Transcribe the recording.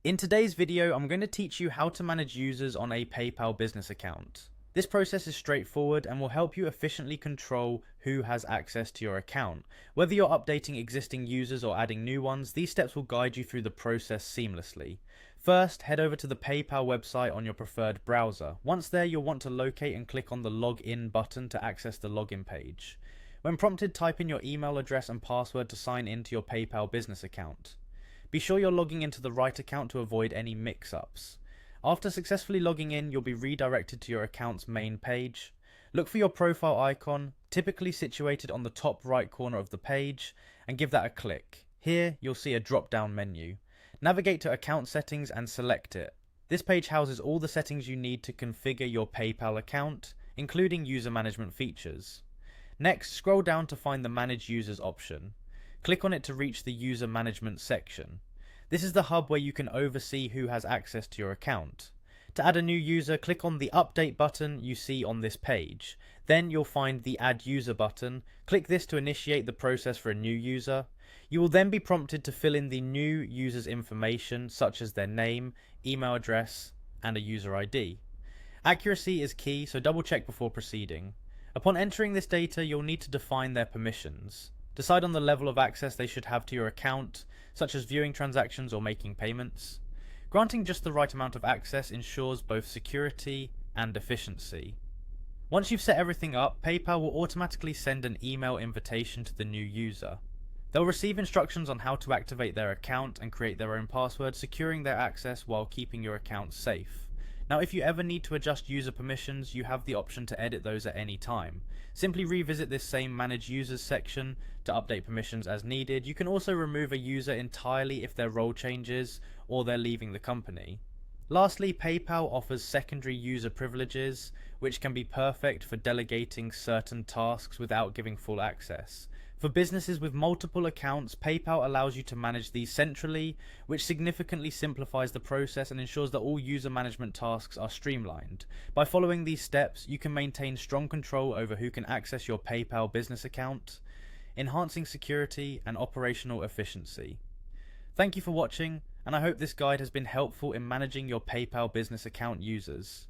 In today's video, I'm going to teach you how to manage users on a PayPal business account. This process is straightforward and will help you efficiently control who has access to your account. Whether you're updating existing users or adding new ones, these steps will guide you through the process seamlessly. First, head over to the PayPal website on your preferred browser. Once there, you'll want to locate and click on the Login button to access the login page. When prompted, type in your email address and password to sign into your PayPal business account. Be sure you're logging into the right account to avoid any mix-ups. After successfully logging in, you'll be redirected to your account's main page. Look for your profile icon, typically situated on the top right corner of the page, and give that a click. Here, you'll see a drop-down menu. Navigate to Account Settings and select it. This page houses all the settings you need to configure your PayPal account, including user management features. Next, scroll down to find the Manage Users option. Click on it to reach the User Management section. This is the hub where you can oversee who has access to your account. To add a new user, click on the Update button you see on this page. Then you'll find the Add User button. Click this to initiate the process for a new user. You will then be prompted to fill in the new user's information, such as their name, email address, and a user ID. Accuracy is key, so double check before proceeding. Upon entering this data, you'll need to define their permissions. Decide on the level of access they should have to your account, such as viewing transactions or making payments. Granting just the right amount of access ensures both security and efficiency. Once you've set everything up, PayPal will automatically send an email invitation to the new user. They'll receive instructions on how to activate their account and create their own password, securing their access while keeping your account safe. Now, if you ever need to adjust user permissions, you have the option to edit those at any time. Simply revisit this same Manage Users section to update permissions as needed. You can also remove a user entirely if their role changes or they're leaving the company. Lastly, PayPal offers secondary user privileges, which can be perfect for delegating certain tasks without giving full access. For businesses with multiple accounts, PayPal allows you to manage these centrally, which significantly simplifies the process and ensures that all user management tasks are streamlined. By following these steps, you can maintain strong control over who can access your PayPal business account, enhancing security and operational efficiency. Thank you for watching, and I hope this guide has been helpful in managing your PayPal business account users.